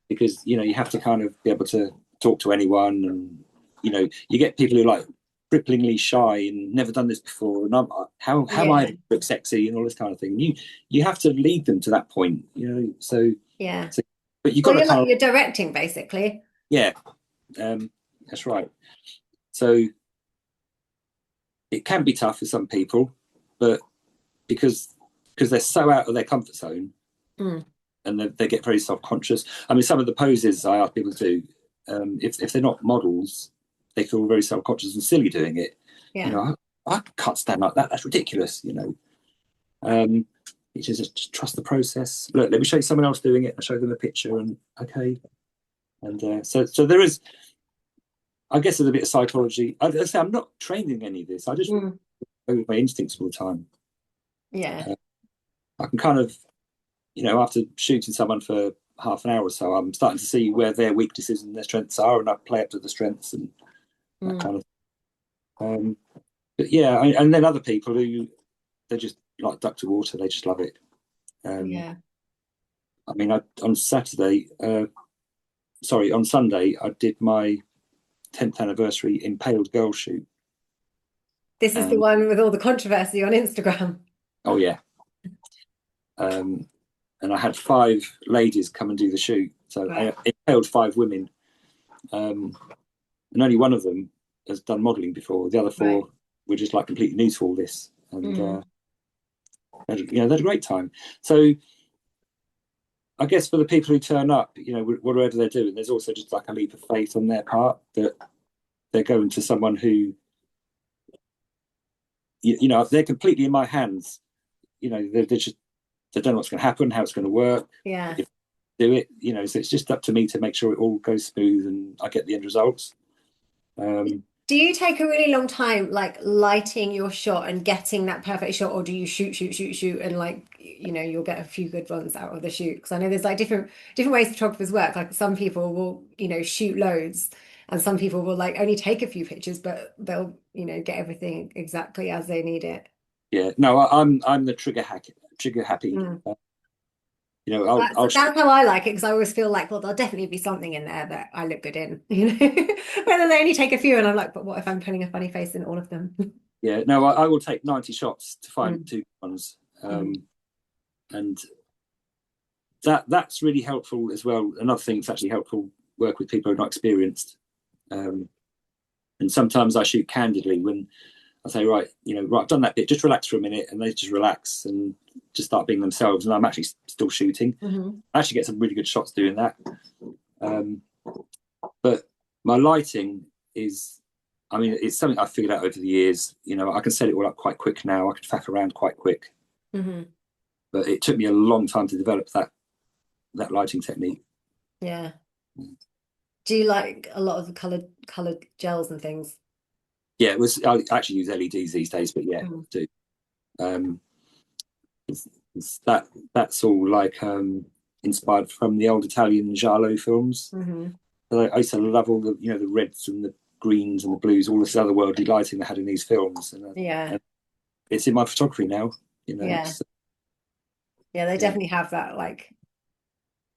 because you have to kind of be able to talk to anyone, and you get people who are like cripplingly shy and never done this before, and how am I to look sexy and all this kind of thing. You have to lead them to that point, So Yeah. but you've got to you're directing basically. Yeah, that's right. So it can be tough for some people, but because they're so out of their comfort zone and they get very self-conscious. I mean, some of the poses I ask people to do, if they're not models, they feel very self-conscious and silly doing it. Yeah. I can't stand like that. That's ridiculous. It's just trust the process. Look, let me show you someone else doing it. I show them a picture, and okay. And so there is, I guess, there's a bit of psychology. I say I'm not training any of this. I just go with my instincts all the time. Yeah. I can kind of, after shooting someone for half an hour or so, I'm starting to see where their weaknesses and their strengths are, and I play up to the strengths and that kind of. But yeah, and then other people who they're just like duck to water. They just love it. Yeah. I mean, on Sunday, I did my 10th anniversary Impaled Girl shoot. This is the one with all the controversy on Instagram. Oh yeah. And I had 5 ladies come and do the shoot. So I impaled 5 women. And only one of them has done modelling before. The other 4 were just like completely new to all this. And they had a great time. So I guess for the people who turn up, whatever they're doing, there's also just like a leap of faith on their part that they're going to someone who, they're completely in my hands. They don't know what's going to happen, how it's going to work. Yeah. If they do it, so it's just up to me to make sure it all goes smooth and I get the end results. Do you take a really long time like lighting your shot and getting that perfect shot, or do you shoot and you'll get a few good ones out of the shoot? Because I know there's like different ways photographers work. Like some people will, shoot loads, and some people will like only take a few pictures, but they'll, get everything exactly as they need it. Yeah, no, I'm the trigger happy. That's how I like it, because I always feel like, well, there'll definitely be something in there that I look good in, Whether they only take a few, and I'm like, but what if I'm putting a funny face in all of them? Yeah, no, I will take 90 shots to find 2 ones, and that's really helpful as well. Another thing that's actually helpful, work with people who are not experienced, and sometimes I shoot candidly when I say, right, I've done that bit, just relax for a minute, and they just relax and just start being themselves, and I'm actually still shooting. I actually get some really good shots doing that. But my lighting is, I mean, it's something I figured out over the years. You know, I can set it all up quite quick now. I can faff around quite quick, Hmm. but it took me a long time to develop that lighting technique. Yeah. Do you like a lot of the colored gels and things? Yeah, it was. I actually use LEDs these days, but yeah, Mm. I do. Um, that's all like inspired from the old Italian giallo films. Hmm. I used to love all the the reds and the greens and the blues, all this otherworldly lighting they had in these films, Yeah. and it's in my photography now. You know, Yeah. Yeah, they yeah. definitely have that like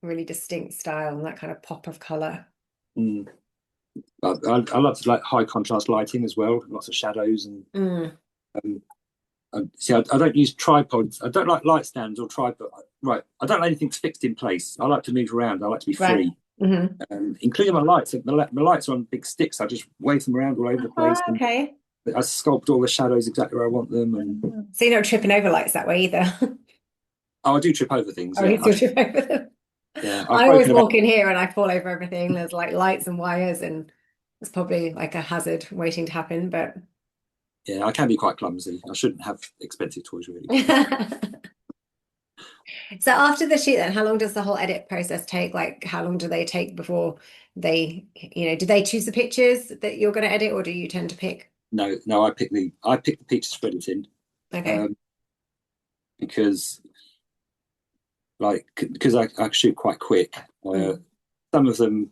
really distinct style and that kind of pop of color. Mm. I love like high contrast lighting as well, lots of shadows and Mm. um, see. I don't use tripods. I don't like light stands or tripod. Right, I don't like anything fixed in place. I like to move around. I like to be Right. free, Hmm. including my lights. My lights are on big sticks. I just wave them around all over the place, Oh, and okay. I sculpt all the shadows exactly where I want them. And So you're not tripping over lights that way either. oh, I do trip over things. Or Yeah, you still trip over them. I've I always broken about. walk in here and I fall over everything. There's like lights and wires, and it's probably like a hazard waiting to happen. But Yeah, I can be quite clumsy. I shouldn't have expensive toys, really. so after the shoot, then how long does the whole edit process take? Like, how long do they take before do they choose the pictures that you're going to edit, or do you tend to pick? No, no, I pick the pictures for editing Okay. um, because I shoot quite quick. Mm. Some of them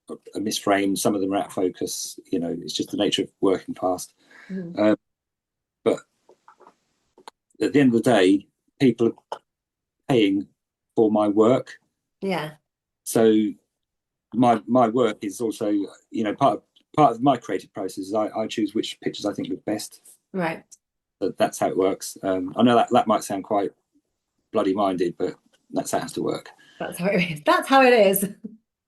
are misframed, some of them are out of focus. You know, it's just the nature of working fast. Mhm. Uh, but at the end of the day, people are paying for my work, Yeah. so my work is also part of my creative process. Is I choose which pictures I think look best. Right. That's how it works. I know that might sound quite bloody minded, but that's how it has to work. That's how it is. That's how it is.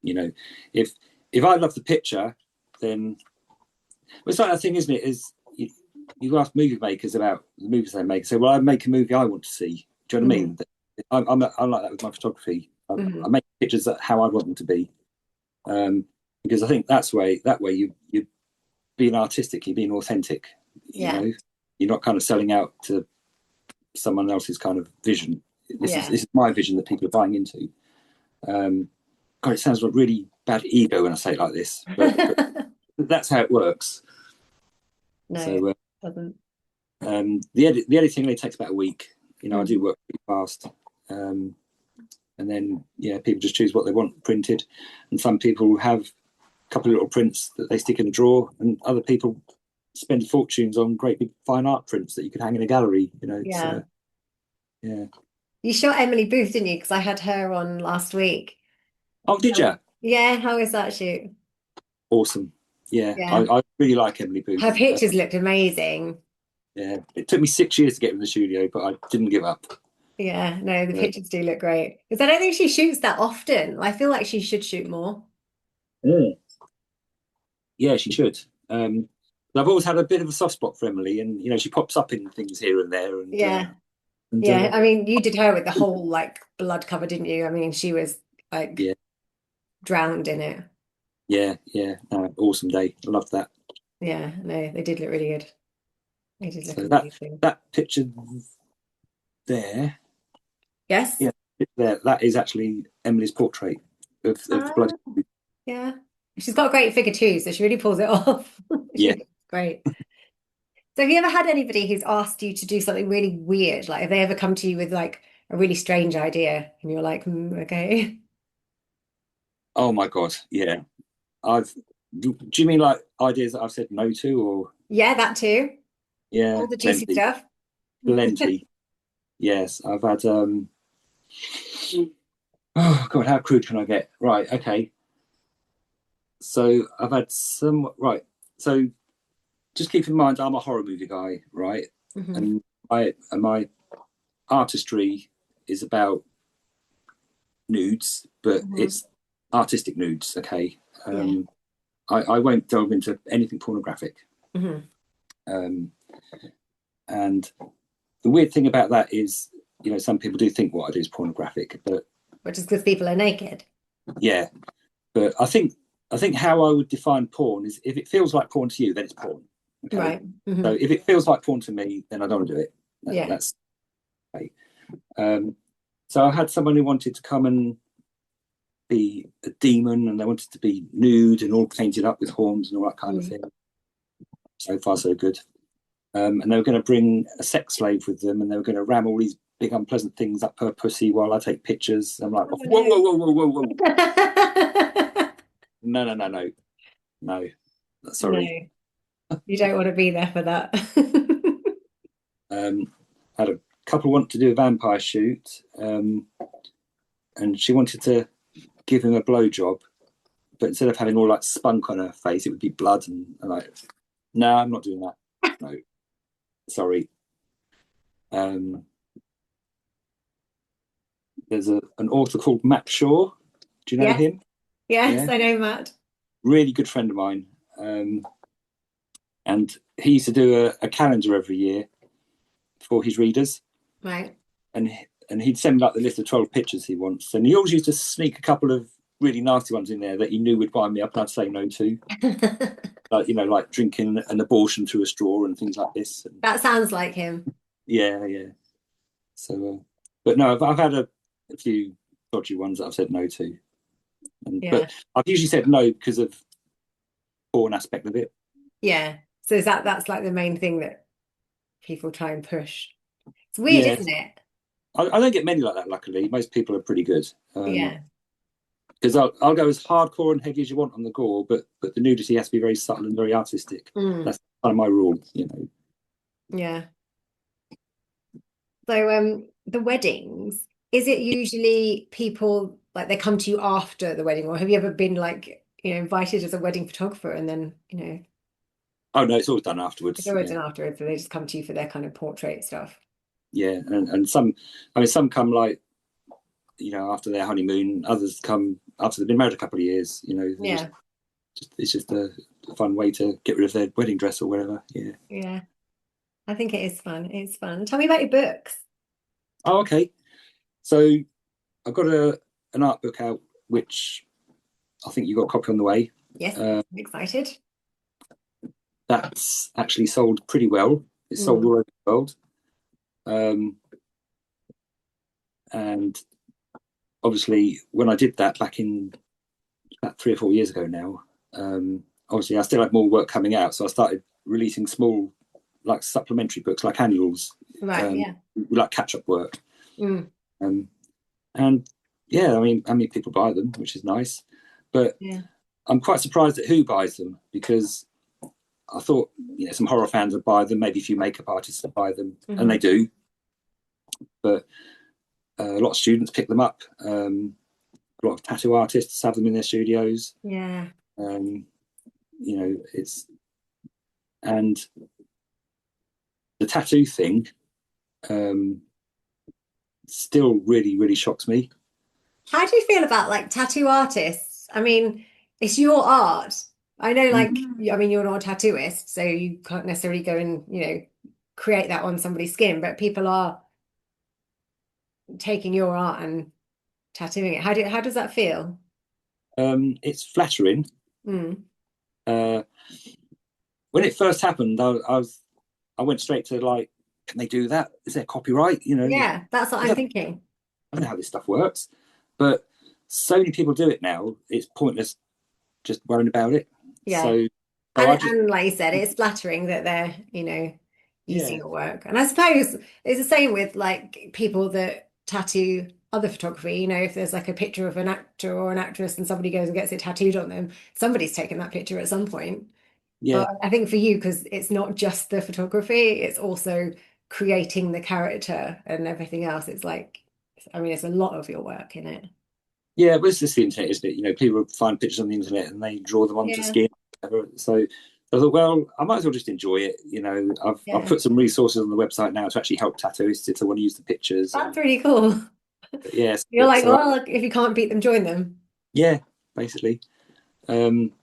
You know, if if I love the picture, then well, it's like that thing, isn't it? You ask movie makers about the movies they make. Say, well, I make a movie I want to see. Do you know what I Mm. mean? I'm like that with my photography. I Mhm. make pictures that how I want them to be, um, because I think that way you being artistic, you're being authentic. You Yeah. know, you're not kind of selling out to someone else's kind of vision. Yeah. This is my vision that people are buying into. God, it sounds like really bad ego when I say it like this, but that's how it works. No, it So doesn't. the editing only takes about a week. You know, I Mm. do work pretty fast, and then yeah, people just choose what they want printed, and some people have a couple of little prints that they stick in a drawer, and other people spend fortunes on great big fine art prints that you could hang in a gallery. You know, it's Yeah. yeah. You shot Emily Booth, didn't you? Because I had her on last week. Oh, did you? Yeah, how was that shoot? Awesome. Yeah, Yeah. I really like Emily Her Booth. pictures looked amazing. Yeah, it took me 6 years to get in the studio, but I didn't give up. Yeah, no, the Uh, pictures do look great. Because I don't think she shoots that often. I feel like she should shoot more. mm. Yeah, she should. Um, I've always had a bit of a soft spot for Emily, and you know, she pops up in things here and there, Yeah. and Yeah. I mean, you did her with the whole like blood cover, didn't you? I mean, she was like yeah, drowned in it. yeah. Awesome day. I loved that. Yeah, no, they did look really good. They did look So that amazing. that picture there, Yes. yeah, there, that is actually Emily's portrait of the bloody. Ah, yeah. She's got a great figure too, so she really pulls it off. She Yeah. looks great. So have you ever had anybody who's asked you to do something really weird? Like, have they ever come to you with like a really strange idea and you're like, okay. Oh my God. Yeah. I've. Do you mean like ideas that I've said no to, or Yeah, that too. yeah, All the juicy plenty, stuff. plenty. Yes, I've had. Oh God, how crude can I get? Right. Okay. So I've had some. Right. So just keep in mind, I'm a horror movie guy, right? Hmm. And my artistry is about nudes, but Hmm. it's artistic nudes. Okay. Yeah. I won't delve into anything pornographic. Hmm. Um, and the weird thing about that is, you know, some people do think what I do is pornographic, but Which is because people are naked. yeah, but I think I think how I would define porn is if it feels like porn to you, then it's porn. Okay. Right. Hmm. So if it feels like porn to me, then I don't want to do it. Yeah. That's okay. So I had someone who wanted to come and be a demon, and they wanted to be nude and all painted up with horns and all that kind of Mm. thing. So far, so good. And they were going to bring a sex slave with them, and they were going to ram all these big unpleasant things up her pussy while I take pictures. I'm like, Oh, whoa, no. whoa, whoa, whoa, whoa, whoa! No, no, no, no, no. No, Sorry. you don't want to be there for that. Had a couple want to do a vampire shoot, and she wanted to give him a blowjob, but instead of having all like spunk on her face, it would be blood. And I'm like, no, I'm not doing that. No, sorry. There's an author called Matt Shaw. Do you know Yes, him? yes, Yeah, I know, Matt. really good friend of mine. And he used to do a calendar every year for his readers, Right. and he'd send me like the list of 12 pictures he wants, and he always used to sneak a couple of really nasty ones in there that he knew would wind me up and I'd say no to, like like drinking an abortion through a straw and things like this. And That sounds like him. yeah, yeah. So, but no, I've had a few dodgy ones that I've said no to, Yeah. but I've usually said no because of porn aspect of it. Yeah. So is that's like the main thing that people try and push. It's weird, Yeah, isn't it? I don't get many like that. Luckily, most people are pretty good. Yeah. Because I'll go as hardcore and heavy as you want on the gore, but the nudity has to be very subtle and very artistic. Mm. That's kind of my rule. Yeah. So the weddings, is it usually people like they come to you after the wedding, or have you ever been like, invited as a wedding photographer and then, Oh no, it's always done it's afterwards. always Yeah, done afterwards, so they just come to you for their kind of portrait stuff. yeah, and some, I mean, some come like after their honeymoon. Others come after they've been married a couple of years. Yeah. It's just a fun way to get rid of their wedding dress or whatever. Yeah. Yeah. I think it is fun. It's fun. Tell me about your books. Oh, okay. So I've got an art book out, which I think you got a copy on the way. Yes, Uh, I'm excited. that's actually sold pretty well. It's sold Mm. all over the world. Um, and obviously, when I did that back in about 3 or 4 years ago now, obviously I still had more work coming out, so I started releasing small, like supplementary books, like annuals, Right, yeah. like catch-up work. Mm. Um, and yeah, I mean, people buy them, which is nice, but Yeah. I'm quite surprised at who buys them, because I thought some horror fans would buy them, maybe a few makeup artists would buy them, and Hmm. they do, but a lot of students pick them up. A lot of tattoo artists have them in their studios. Yeah. Um, it's and the tattoo thing still really, really shocks me. How do you feel about like tattoo artists? I mean, it's your art. I know, like, I mean, you're not a tattooist, so you can't necessarily go and, create that on somebody's skin, but people are taking your art and tattooing it. How does that feel? It's flattering. Mm. Uh, when it first happened, I went straight to like, can they do that? Is there copyright? Yeah, that's what I I'm don't, thinking. I don't know how this stuff works, but so many people do it now. It's pointless just worrying about it. Yeah. So I just And like you said, it's flattering that they're, using yeah, your work. And I suppose it's the same with like people that tattoo other photography. If there's like a picture of an actor or an actress and somebody goes and gets it tattooed on them, somebody's taken that picture at some point. yeah, But I think for you, because it's not just the photography, it's also creating the character and everything else. It's like, I mean, it's a lot of your work in it. yeah. But it's just the internet, isn't it? People find pictures on the internet and they draw them onto Yeah. skin. So I thought, well, I might as well just enjoy it. I've Yeah. put some resources on the website now to actually help tattooists if they want to use the pictures. That's And really cool. yes, You're like, so well, if you can't beat them, join them. yeah, basically. Um,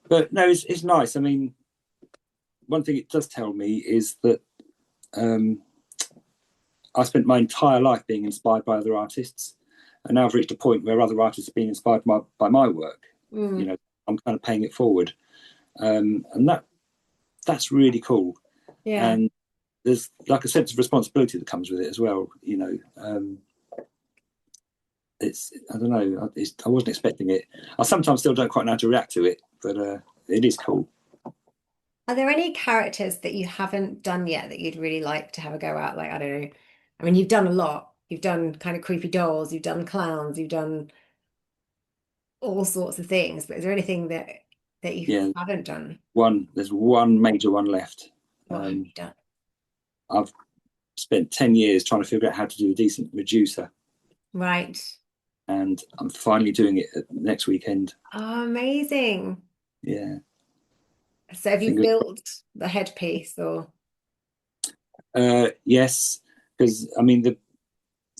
but no, it's nice. I mean, one thing it does tell me is that um, I spent my entire life being inspired by other artists, and now I've reached a point where other artists are being inspired by my work. Mm. I'm kind of paying it forward, and that's really cool. Yeah. And there's like a sense of responsibility that comes with it as well. It's I don't know. I wasn't expecting it. I sometimes still don't quite know how to react to it, but it is cool. Are there any characters that you haven't done yet that you'd really like to have a go at? Like, I don't know. I mean, you've done a lot. You've done kind of creepy dolls, you've done clowns, you've done all sorts of things, but is there anything that you Yeah, haven't done? there's one major one left. What have you done? I've spent 10 years trying to figure out how to do a decent Medusa, Right. and I'm finally doing it next weekend. Oh, amazing. Yeah, So have you fingers. built the headpiece or Yes, because I mean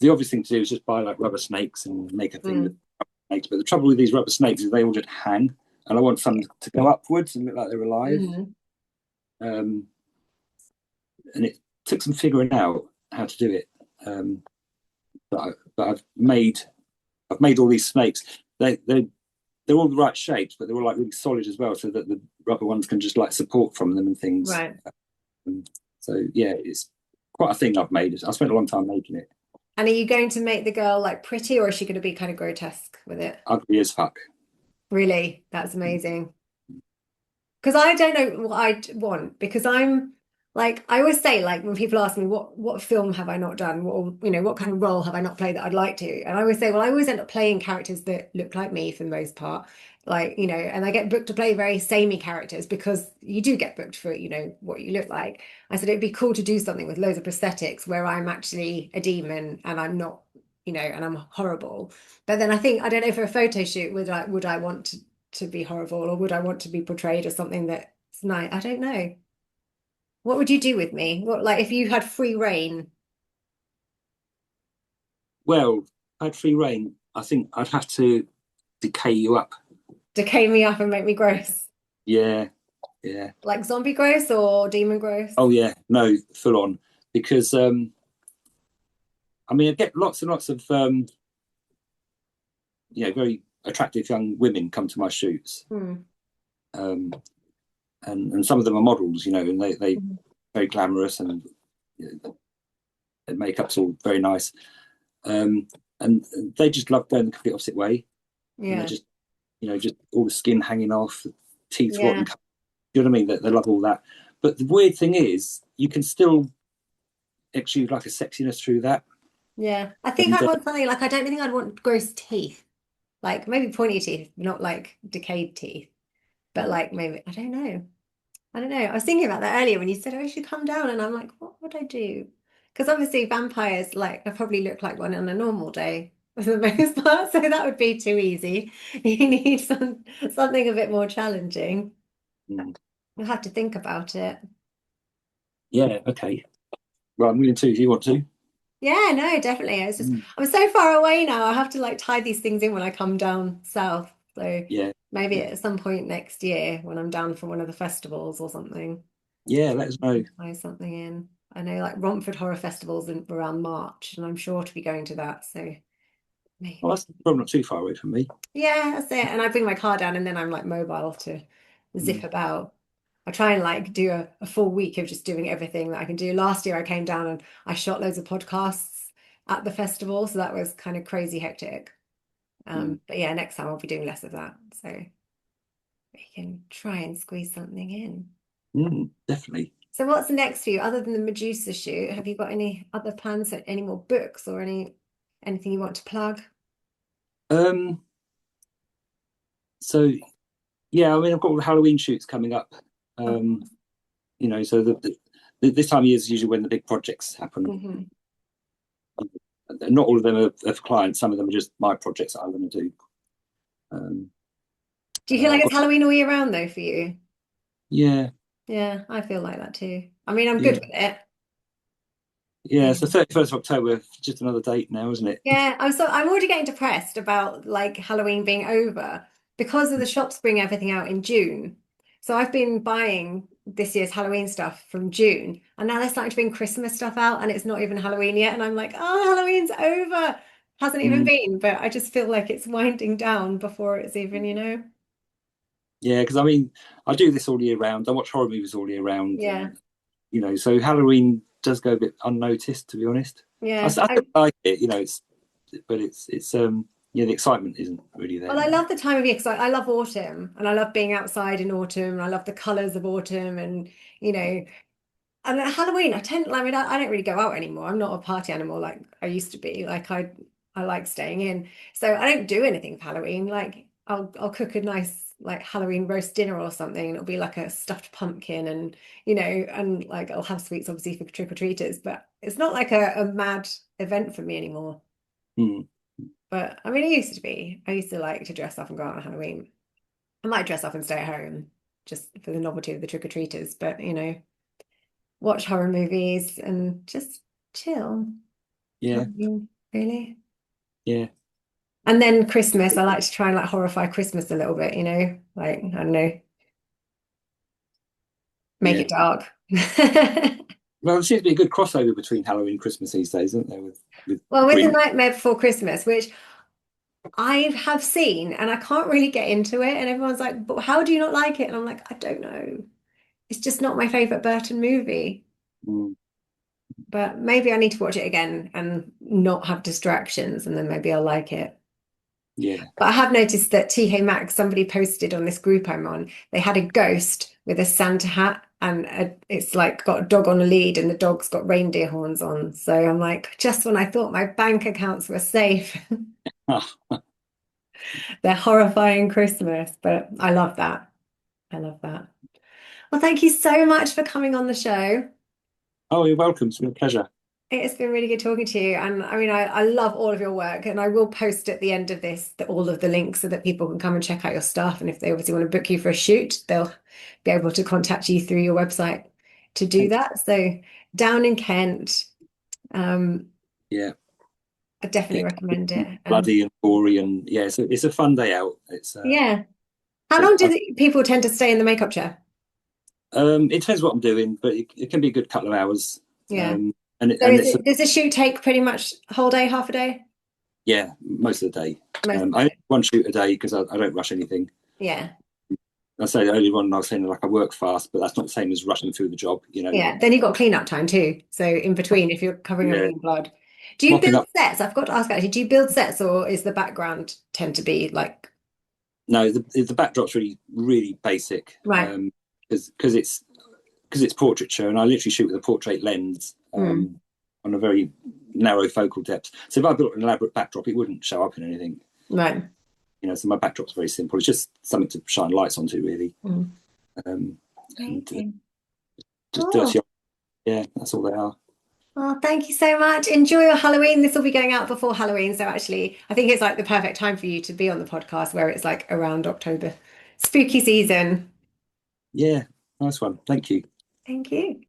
the obvious thing to do is just buy like rubber snakes and make a thing that mm, makes. But the trouble with these rubber snakes is they all just hang, and I want some to go upwards and look like they're alive. mm, Um, and it took some figuring out how to do it. Um, but I've made all these snakes. They're all the right shapes, but they're all like really solid as well, so that the rubber ones can just like support from them and things. right. So yeah, it's quite a thing I've made. I spent a long time making it. And are you going to make the girl like pretty or is she going to be kind of grotesque with it? Ugly as fuck. Really? That's amazing. Because I don't know what I'd want because I'm like I always say like when people ask me what film have I not done or what kind of role have I not played that I'd like to and I always say well I always end up playing characters that look like me for the most part like and I get booked to play very samey characters because you do get booked for what you look like. I said it'd be cool to do something with loads of prosthetics where I'm actually a demon and I'm not and I'm horrible. But then I think I don't know for a photo shoot would I want to be horrible or would I want to be portrayed as something that's nice? I don't know. What would you do with me? What like if you had free reign, Well, I had free reign. I think I'd have to decay you up. decay me up and make me gross? Yeah, yeah. Like zombie gross or demon gross? Oh yeah, no, full on. Because I mean, I get lots and lots of very attractive young women come to my shoots, Hmm. um, and some of them are models, and they Mhm. very glamorous and their makeup's all very nice, um, and they just love going the complete opposite way, and they Yeah. just all the skin hanging off, the teeth Yeah. rotten. You know what I mean? They love all that. But the weird thing is, you can still exude like a sexiness through that, Yeah. I think and I'd want something like I don't think I'd want gross teeth. Like maybe pointy teeth, not like decayed teeth, but like maybe I don't know. I don't know. I was thinking about that earlier when you said, "Oh, you should come down," and I'm like, "What would I do?" Because obviously, vampires like I probably look like one on a normal day for the most part, so that would be too easy. You need something a bit more challenging. mm, You'll have to think about it. yeah, okay. Well, I'm willing to if you want to. Yeah, no, definitely. It's just Mm, I'm so far away now. I have to like tie these things in when I come down south. So yeah, maybe at some point next year when I'm down for one of the festivals or something. yeah. Let us know. Tie something in. I know like Romford Horror Festival's around March, and I'm sure to be going to that. So Well, maybe. that's probably not too far away from me. Yeah, that's it. And I bring my car down, and then I'm like mobile to zip Mm, about. I try and like do a full week of just doing everything that I can do. Last year I came down and I shot loads of podcasts at the festival, so that was kind of crazy hectic. mm, But yeah, next time I'll be doing less of that. So we can try and squeeze something in. definitely. So what's next for you other than the Medusa shoot? Have you got any other plans, any more books or anything you want to plug? Um, so yeah, I mean, I've got all the Halloween shoots coming up. Oh, Um, so this time of year is usually when the big projects happen. mhm. Not all of them are for clients. Some of them are just my projects that I'm going to do. Um, Do you feel like I've it's got, Halloween all year round though for you? yeah, Yeah, I feel like that too. I mean, I'm good yeah, with it. yeah. Yeah. So 31st of October, just another date now, isn't it? Yeah, I'm already getting depressed about like Halloween being over because of the shops bring everything out in June. So I've been buying this year's Halloween stuff from June, and now they're starting to bring Christmas stuff out, and it's not even Halloween yet. And I'm like, oh, Halloween's over. Hasn't even Mm, been, but I just feel like it's winding down before it's even. Yeah, because I mean, I do this all year round. I watch horror movies all year round, Yeah. and so Halloween does go a bit unnoticed, to be honest. Yeah. I still like it, but the excitement isn't really there Well, I now. love the time of year because I love autumn and I love being outside in autumn. And I love the colors of autumn and, you know, and at Halloween, I mean, I don't really go out anymore. I'm not a party animal like I used to be. Like I like staying in. So I don't do anything for Halloween. Like I'll cook a nice like Halloween roast dinner or something. And it'll be like a stuffed pumpkin and, and like I'll have sweets obviously for trick-or-treaters, but it's not like a mad event for me anymore. Hmm. But I mean, it used to be. I used to like to dress up and go out on Halloween. I might dress up and stay at home just for the novelty of the trick-or-treaters, but watch horror movies and just chill. Yeah, Halloween, really. yeah, And then Christmas, I like to try and like horrify Christmas a little bit, like I don't know, make yeah. it dark. Well, there seems to be a good crossover between Halloween and Christmas these days, isn't there? With Well, with The Grim. Nightmare Before Christmas, which I have seen and I can't really get into it, and everyone's like, "But how do you not like it?" And I'm like, "I don't know. It's just not my favorite Burton movie." Mm, But maybe I need to watch it again and not have distractions, and then maybe I'll like it. yeah. But I have noticed that TK Maxx, somebody posted on this group I'm on, they had a ghost with a Santa hat and it's like got a dog on a lead and the dog's got reindeer horns on. So I'm like, just when I thought my bank accounts were safe, they're horrifying Christmas. But I love that. I love that. Well, thank you so much for coming on the show. Oh, you're welcome. It's been a pleasure. It's been really good talking to you. And I mean, I love all of your work. And I will post at the end of this all of the links so that people can come and check out your stuff. And if they obviously want to book you for a shoot, they'll be able to contact you through your website to do Thank you. that. So down in Kent, um, Yeah, I definitely get recommend it. And bloody and gory, and yeah, it's a fun day out. yeah. How So long do people tend to stay in the makeup chair? it depends what I'm doing, but it can be a good couple of hours. Yeah. Um, and So it's does the shoot take pretty much a whole day, half a day? yeah, most of the day. Most of I the only day. one shoot a day because I don't rush anything. Yeah. I say the only one I was saying like I work fast, but that's not the same as rushing through the job. Yeah, then you've got cleanup time too. So in between, if you're covering Yeah, everything in blood, do you mopping build up. sets? I've got to ask actually, do you build sets or is the background tend to be like No, the backdrop's really basic. right? Because it's portraiture, and I literally shoot with a portrait lens Mm, on a very narrow focal depth. So if I built an elaborate backdrop, it wouldn't show up in anything. right. So my backdrop's very simple. It's just something to shine lights onto, really, Mm. um, and Amazing. just Oh, dirty. Yeah, that's all they are. well, thank you so much. Enjoy your Halloween. This will be going out before Halloween, so actually, I think it's like the perfect time for you to be on the podcast where it's like around October, spooky season. Yeah, nice one. Thank you. Thank you.